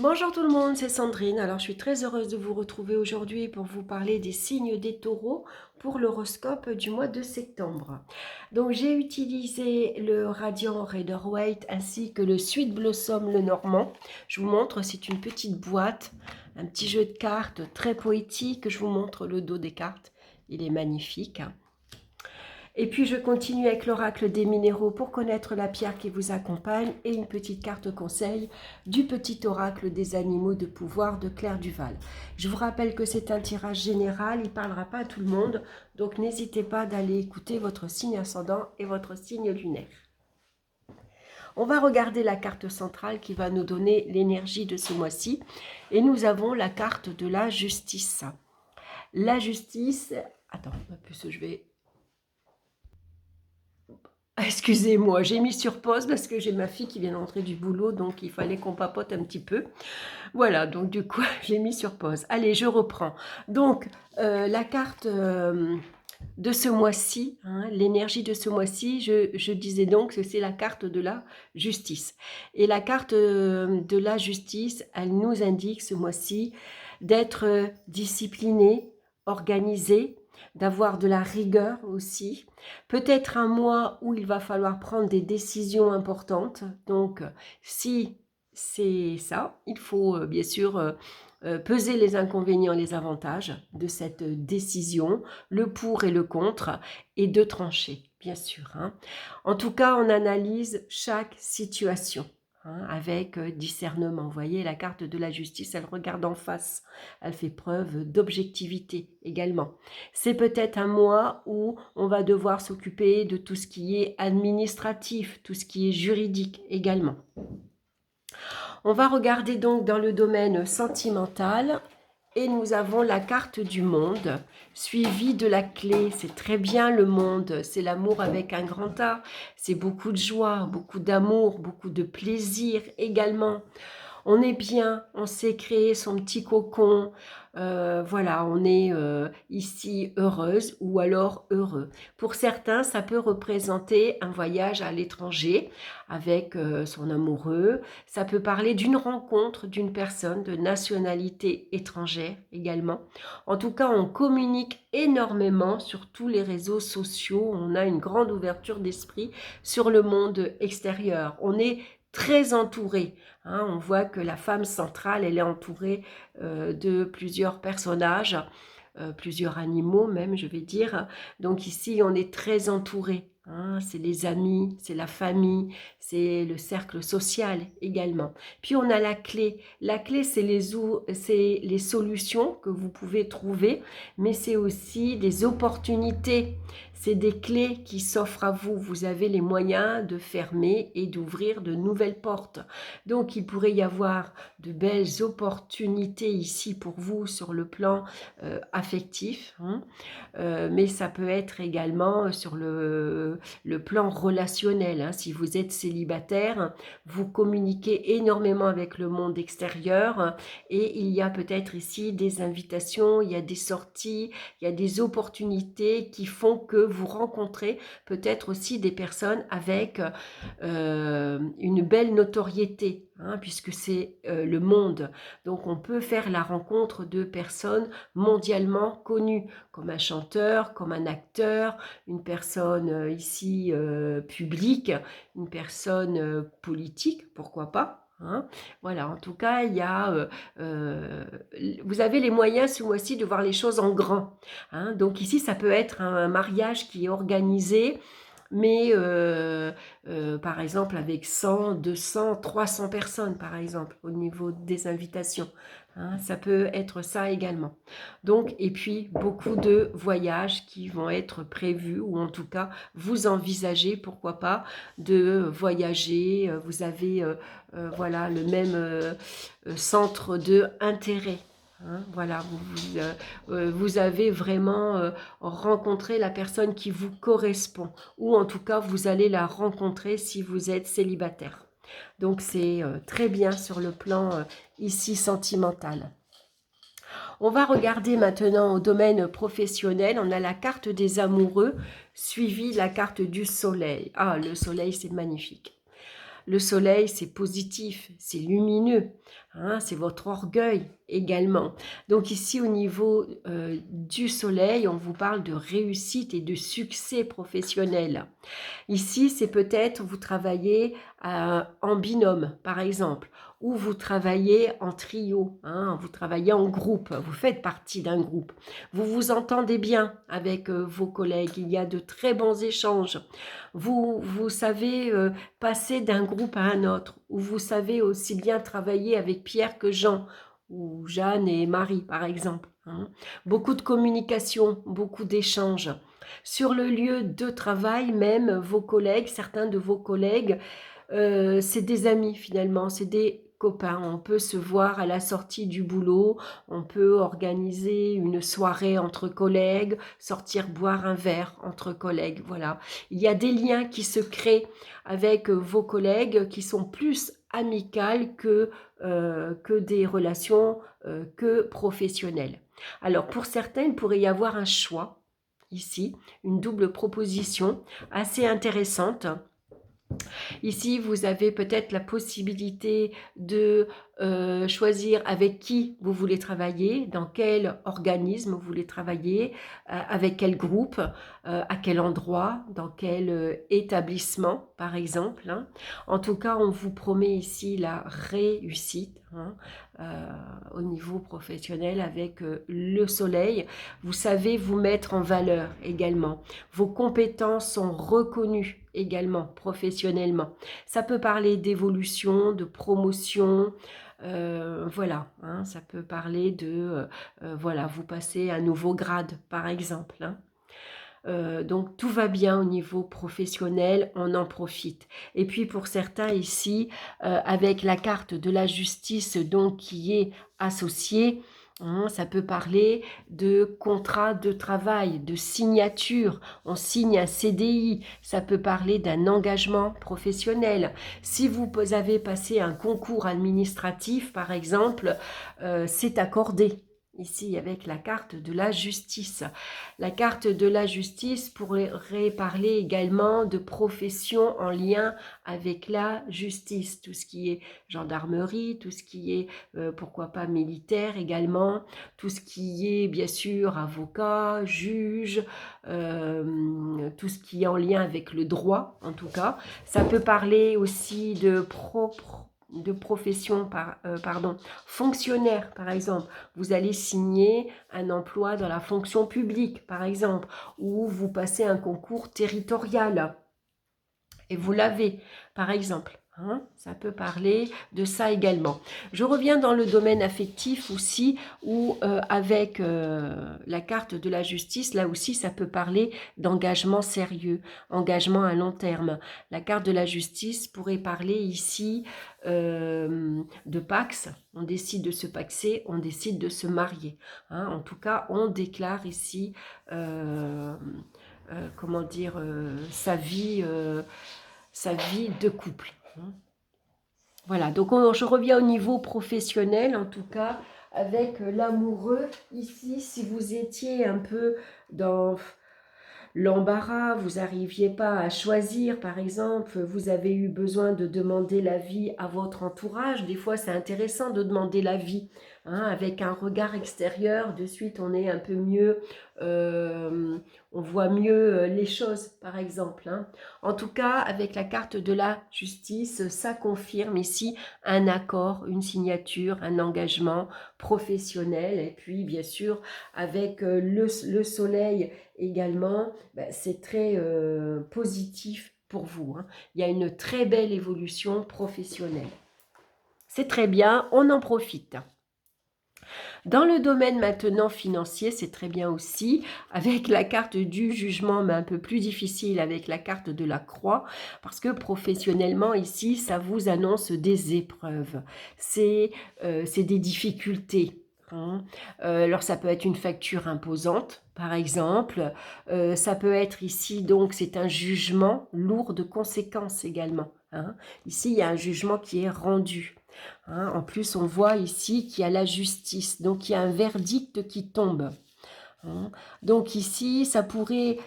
Bonjour tout le monde, c'est Sandrine. Alors je suis très heureuse de vous retrouver aujourd'hui pour vous parler des signes des taureaux pour l'horoscope du mois de septembre. Donc j'ai utilisé le Radiant Rider-Waite ainsi que le Sweet Blossom le Normand. Je vous montre, c'est une petite boîte, un petit jeu de cartes très poétique. Je vous montre le dos des cartes, il est magnifique. Et puis je continue avec l'oracle des minéraux pour connaître la pierre qui vous accompagne et une petite carte conseil du petit oracle des animaux de pouvoir de Claire Duval. Je vous rappelle que c'est un tirage général, il ne parlera pas à tout le monde, donc n'hésitez pas d'aller écouter votre signe ascendant et votre signe lunaire. On va regarder la carte centrale qui va nous donner l'énergie de ce mois-ci et nous avons la carte de la justice. La justice, attends, je vais... Excusez-moi, j'ai mis sur pause parce que j'ai ma fille qui vient d'entrer du boulot, donc il fallait qu'on papote un petit peu. Voilà, donc du coup, j'ai mis sur pause. Allez, je reprends. Donc, la carte de ce mois-ci, hein, l'énergie de ce mois-ci, je disais donc que c'est la carte de la justice. Et la carte de la justice, elle nous indique ce mois-ci d'être discipliné, organisé, d'avoir de la rigueur aussi. Peut-être un mois où il va falloir prendre des décisions importantes. Donc, si c'est ça, il faut bien sûr peser les inconvénients et les avantages de cette décision, le pour et le contre, et de trancher, bien sûr. Hein. En tout cas, on analyse chaque situation. Avec discernement. Vous voyez, la carte de la justice, elle regarde en face. Elle fait preuve d'objectivité également. C'est peut-être un mois où on va devoir s'occuper de tout ce qui est administratif, tout ce qui est juridique également. On va regarder donc dans le domaine sentimental et nous avons la carte du monde suivie de la clé. C'est très bien le monde, c'est l'amour avec un grand A, c'est beaucoup de joie, beaucoup d'amour, beaucoup de plaisir également. On est bien, on s'est créé son petit cocon, voilà, on est ici heureuse ou alors heureux. Pour certains, ça peut représenter un voyage à l'étranger avec son amoureux. Ça peut parler d'une rencontre d'une personne de nationalité étrangère également. En tout cas, on communique énormément sur tous les réseaux sociaux. On a une grande ouverture d'esprit sur le monde extérieur. On est très entouré. Hein, on voit que la femme centrale, elle est entourée de plusieurs personnages, plusieurs animaux même, je vais dire. Donc ici, on est très entouré. Hein, c'est les amis, c'est la famille, c'est le cercle social également. Puis on a la clé. La clé, c'est les solutions que vous pouvez trouver, mais c'est aussi des opportunités. C'est des clés qui s'offrent à vous. Vous avez les moyens de fermer et d'ouvrir de nouvelles portes. Donc, il pourrait y avoir de belles opportunités ici pour vous sur le plan affectif, hein, mais ça peut être également sur le plan relationnel. Hein. Si vous êtes célibataire, vous communiquez énormément avec le monde extérieur et il y a peut-être ici des invitations, il y a des sorties, il y a des opportunités qui font que vous rencontrez peut-être aussi des personnes avec une belle notoriété, hein, puisque c'est le monde. Donc on peut faire la rencontre de personnes mondialement connues, comme un chanteur, comme un acteur, une personne ici publique, une personne politique, pourquoi pas. Hein. Voilà, en tout cas, il y a, vous avez les moyens ce mois-ci de voir les choses en grand. Hein. Donc ici, ça peut être un mariage qui est organisé, mais par exemple avec 100, 200, 300 personnes, par exemple, au niveau des invitations. Hein, ça peut être ça également. Donc, et puis, beaucoup de voyages qui vont être prévus, ou en tout cas, vous envisagez, pourquoi pas, de voyager. Vous avez, voilà, le même centre d'intérêt. Hein, voilà, vous avez vraiment rencontré la personne qui vous correspond, ou en tout cas, vous allez la rencontrer si vous êtes célibataire. Donc, c'est très bien sur le plan ici sentimental. On va regarder maintenant au domaine professionnel. On a la carte des amoureux suivie de la carte du soleil. Ah, le soleil, c'est magnifique. Le soleil, c'est positif, c'est lumineux. hein, c'est votre orgueil également. Donc ici, au niveau du soleil, on vous parle de réussite et de succès professionnel. Ici, c'est peut-être vous travaillez en binôme, par exemple, ou vous travaillez en trio, hein, vous travaillez en groupe, vous faites partie d'un groupe. Vous vous entendez bien avec vos collègues, il y a de très bons échanges. Vous savez passer d'un groupe à un autre, ou vous savez aussi bien travailler avec Pierre que Jean, ou Jeanne et Marie, par exemple, hein. Beaucoup de communication, beaucoup d'échanges. Sur le lieu de travail même, vos collègues, certains de vos collègues, c'est des amis finalement, c'est des copains. On peut se voir à la sortie du boulot, on peut organiser une soirée entre collègues, sortir boire un verre entre collègues, voilà. Il y a des liens qui se créent avec vos collègues qui sont plus amicales que des relations que professionnelles. Alors pour certains, il pourrait y avoir un choix ici, une double proposition assez intéressante. Ici, vous avez peut-être la possibilité de choisir avec qui vous voulez travailler, dans quel organisme vous voulez travailler, avec quel groupe, à quel endroit, dans quel établissement, par exemple, hein. En tout cas, on vous promet ici la réussite, hein, au niveau professionnel avec le soleil. Vous savez vous mettre en valeur également. Vos compétences sont reconnues également professionnellement. Ça peut parler d'évolution, de promotion, voilà, hein, ça peut parler de, voilà, vous passez un nouveau grade, par exemple, hein. Donc tout va bien au niveau professionnel, on en profite. Et puis pour certains ici, avec la carte de la justice donc qui est associée, hein, ça peut parler de contrat de travail, de signature, on signe un CDI, ça peut parler d'un engagement professionnel. Si vous avez passé un concours administratif, par exemple, c'est accordé. Ici, avec la carte de la justice. La carte de la justice pourrait parler également de profession en lien avec la justice. Tout ce qui est gendarmerie, tout ce qui est, pourquoi pas, militaire également, tout ce qui est, bien sûr, avocat, juge, tout ce qui est en lien avec le droit, en tout cas. Ça peut parler aussi de profession, pardon, fonctionnaire, par exemple. Vous allez signer un emploi dans la fonction publique, par exemple, ou vous passez un concours territorial et vous l'avez, par exemple. Hein, ça peut parler de ça également. Je reviens dans le domaine affectif aussi, où avec la carte de la justice, là aussi, ça peut parler d'engagement sérieux, engagement à long terme. La carte de la justice pourrait parler ici de Pax. On décide de se paxer, on décide de se marier. Hein, en tout cas, on déclare ici, comment dire, sa vie de couple. Voilà, donc je reviens au niveau professionnel, en tout cas, avec l'amoureux. Ici, si vous étiez un peu dans l'embarras, vous n'arriviez pas à choisir, par exemple, vous avez eu besoin de demander l'avis à votre entourage. Des fois, c'est intéressant de demander l'avis, hein, avec un regard extérieur. De suite, on est un peu mieux, on voit mieux les choses, par exemple, hein. En tout cas, avec la carte de la justice, ça confirme ici un accord, une signature, un engagement professionnel. Et puis, bien sûr, avec le soleil également, c'est très positif pour vous, hein. Il y a une très belle évolution professionnelle. C'est très bien, on en profite. Dans le domaine maintenant financier, c'est très bien aussi, avec la carte du jugement, mais un peu plus difficile avec la carte de la croix, parce que professionnellement ici, ça vous annonce des épreuves, c'est des difficultés. Hein. Alors ça peut être une facture imposante, par exemple, ça peut être ici, donc c'est un jugement lourd de conséquences également. Hein. Ici, il y a un jugement qui est rendu. Hein, en plus, on voit ici qu'il y a la justice, donc il y a un verdict qui tombe. Hein. Donc ici, ça pourrait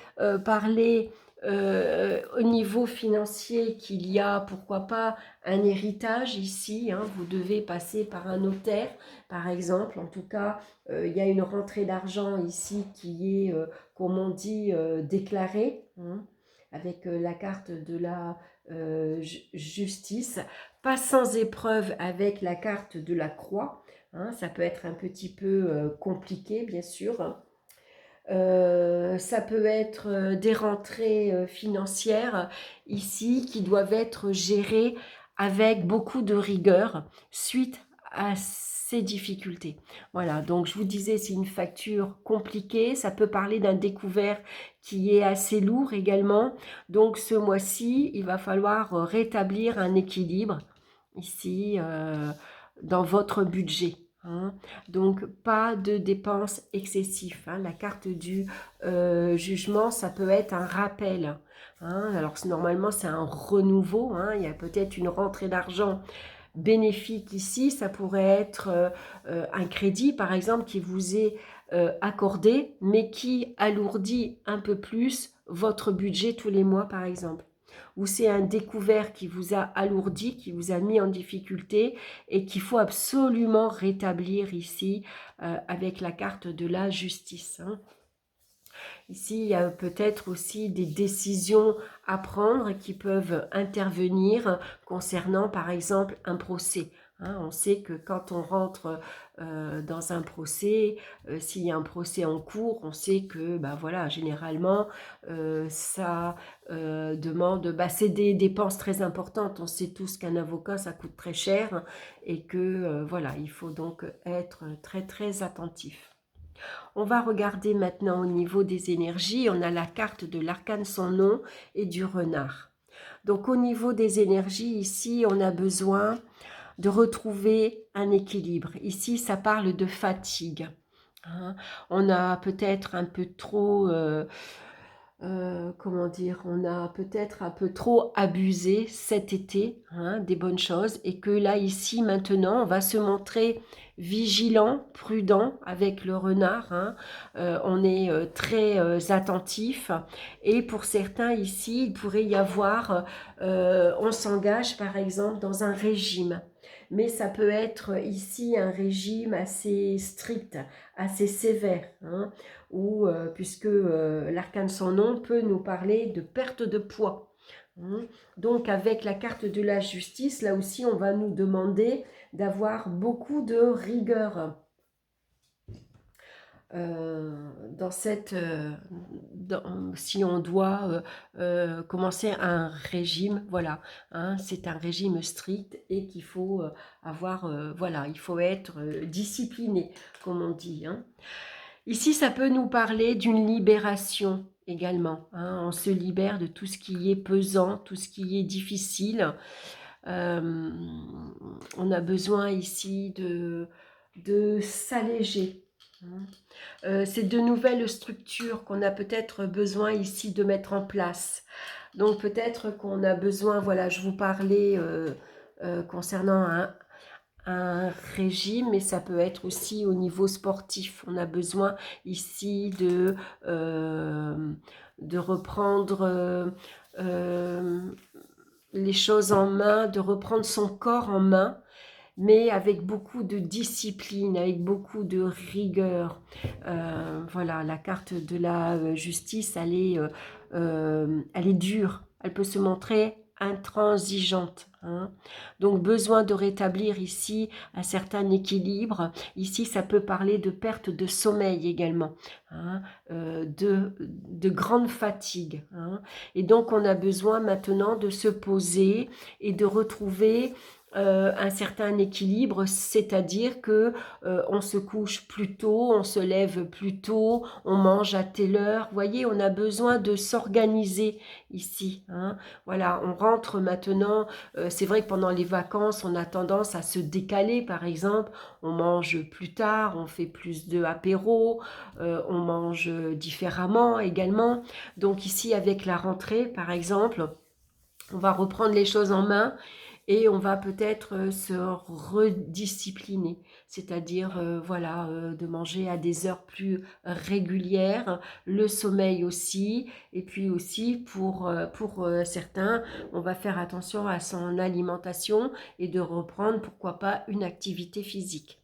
parler au niveau financier qu'il y a, pourquoi pas, un héritage ici, hein, vous devez passer par un notaire, par exemple. En tout cas, il y a une rentrée d'argent ici qui est, comme on dit, déclarée, hein, avec la carte de la justice, pas sans épreuve avec la carte de la croix, hein, ça peut être un petit peu compliqué, bien sûr, hein. Ça peut être des rentrées financières ici qui doivent être gérées avec beaucoup de rigueur suite à ces difficultés. Voilà, donc je vous disais, c'est une facture compliquée, ça peut parler d'un découvert qui est assez lourd également. Donc ce mois-ci, il va falloir rétablir un équilibre ici dans votre budget, hein. Donc, pas de dépenses excessives, hein. La carte du jugement, ça peut être un rappel, hein. Alors, normalement, c'est un renouveau, hein. Il y a peut-être une rentrée d'argent bénéfique ici. Ça pourrait être un crédit, par exemple, qui vous est accordé, mais qui alourdit un peu plus votre budget tous les mois, par exemple. Ou c'est un découvert qui vous a alourdi, qui vous a mis en difficulté et qu'il faut absolument rétablir ici avec la carte de la justice, hein. Ici, il y a peut-être aussi des décisions à prendre qui peuvent intervenir concernant, par exemple, un procès, hein. On sait que quand on rentre dans un procès, s'il y a un procès en cours, on sait que, bah, voilà, généralement, ça demande, bah, c'est des dépenses très importantes. On sait tous qu'un avocat, ça coûte très cher et que, voilà, il faut donc être très, très attentif. On va regarder maintenant au niveau des énergies. On a la carte de l'arcane sans nom et du renard. Donc au niveau des énergies, ici, on a besoin de retrouver un équilibre. Ici, ça parle de fatigue, hein. On a peut-être un peu trop... comment dire, on a peut-être un peu trop abusé cet été, hein, des bonnes choses, et que là, ici, maintenant, on va se montrer vigilant, prudent avec le renard, hein. On est très attentif, et pour certains ici, il pourrait y avoir, on s'engage par exemple dans un régime, mais ça peut être ici un régime assez strict, assez sévère, hein, ou puisque l'arcane sans nom peut nous parler de perte de poids, hein. Donc avec la carte de la justice, là aussi on va nous demander d'avoir beaucoup de rigueur dans cette, si on doit commencer un régime, voilà, hein, c'est un régime strict et qu'il faut avoir, voilà, il faut être discipliné, comme on dit, hein. Ici, ça peut nous parler d'une libération également, hein. On se libère de tout ce qui est pesant, tout ce qui est difficile. Euh, on a besoin ici de s'alléger, hein. C'est de nouvelles structures qu'on a peut-être besoin ici de mettre en place. Donc peut-être qu'on a besoin, voilà, je vous parlais concernant un régime, mais ça peut être aussi au niveau sportif. On a besoin ici de reprendre les choses en main, de reprendre son corps en main, mais avec beaucoup de discipline, avec beaucoup de rigueur. Voilà, la carte de la justice, elle est dure, elle peut se montrer intransigeante, hein. Donc besoin de rétablir ici un certain équilibre. Ici, ça peut parler de perte de sommeil également, hein, de grande fatigue, hein. Et donc on a besoin maintenant de se poser et de retrouver un certain équilibre, c'est-à-dire que on se couche plus tôt, on se lève plus tôt, on mange à telle heure. Vous voyez, on a besoin de s'organiser ici, hein. Voilà, on rentre maintenant. C'est vrai que pendant les vacances, on a tendance à se décaler, par exemple. On mange plus tard, on fait plus de apéros, on mange différemment également. Donc ici, avec la rentrée, par exemple, on va reprendre les choses en main et on va peut-être se rediscipliner, c'est-à-dire voilà, de manger à des heures plus régulières, le sommeil aussi, et puis aussi pour certains, on va faire attention à son alimentation et de reprendre, pourquoi pas, une activité physique.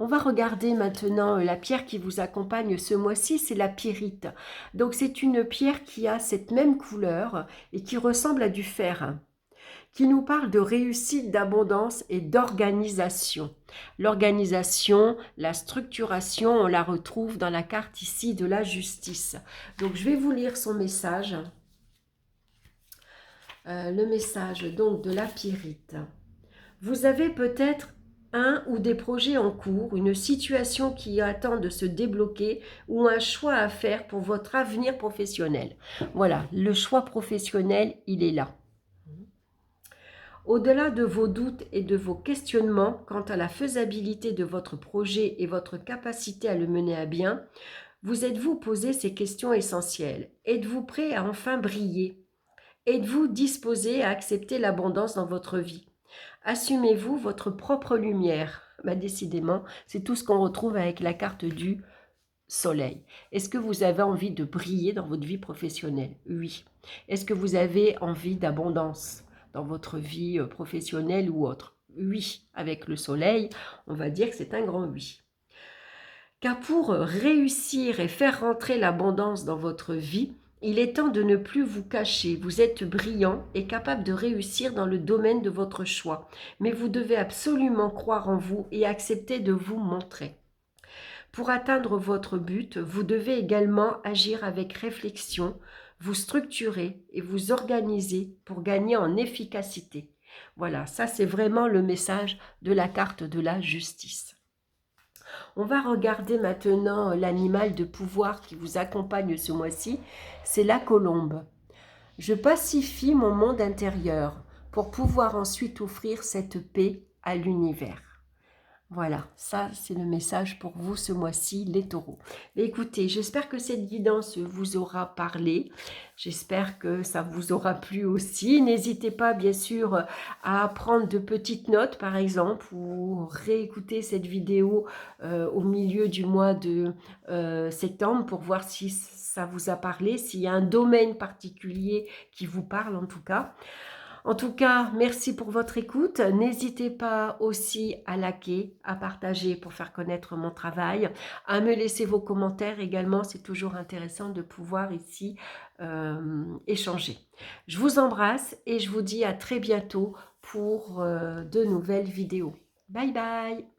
On va regarder maintenant la pierre qui vous accompagne ce mois-ci, c'est la pyrite. Donc c'est une pierre qui a cette même couleur et qui ressemble à du fer, qui nous parle de réussite, d'abondance et d'organisation. L'organisation, la structuration, on la retrouve dans la carte ici de la justice. Donc je vais vous lire son message. Le message donc de la pyrite. Vous avez peut-être un ou des projets en cours, une situation qui attend de se débloquer ou un choix à faire pour votre avenir professionnel. Voilà, le choix professionnel, il est là. Au-delà de vos doutes et de vos questionnements quant à la faisabilité de votre projet et votre capacité à le mener à bien, vous êtes-vous posé ces questions essentielles? Êtes-vous prêt à enfin briller? Êtes-vous disposé à accepter l'abondance dans votre vie? Assumez-vous votre propre lumière? Décidément, c'est tout ce qu'on retrouve avec la carte du soleil. Est-ce que vous avez envie de briller dans votre vie professionnelle? Oui. Est-ce que vous avez envie d'abondance dans votre vie professionnelle ou autre? Oui. Avec le soleil, on va dire que c'est un grand oui. Car pour réussir et faire rentrer l'abondance dans votre vie, il est temps de ne plus vous cacher. Vous êtes brillant et capable de réussir dans le domaine de votre choix. Mais vous devez absolument croire en vous et accepter de vous montrer. Pour atteindre votre but, vous devez également agir avec réflexion, vous structurer et vous organiser pour gagner en efficacité. Voilà, ça c'est vraiment le message de la carte de la justice. On va regarder maintenant l'animal de pouvoir qui vous accompagne ce mois-ci, c'est la colombe. Je pacifie mon monde intérieur pour pouvoir ensuite offrir cette paix à l'univers. Voilà, ça c'est le message pour vous ce mois-ci, les taureaux. Mais écoutez, j'espère que cette guidance vous aura parlé. J'espère que ça vous aura plu aussi. N'hésitez pas bien sûr à prendre de petites notes par exemple ou réécouter cette vidéo au milieu du mois de septembre pour voir si ça vous a parlé, s'il y a un domaine particulier qui vous parle en tout cas. En tout cas, merci pour votre écoute. N'hésitez pas aussi à liker, à partager pour faire connaître mon travail, à me laisser vos commentaires également. C'est toujours intéressant de pouvoir ici échanger. Je vous embrasse et je vous dis à très bientôt pour de nouvelles vidéos. Bye bye!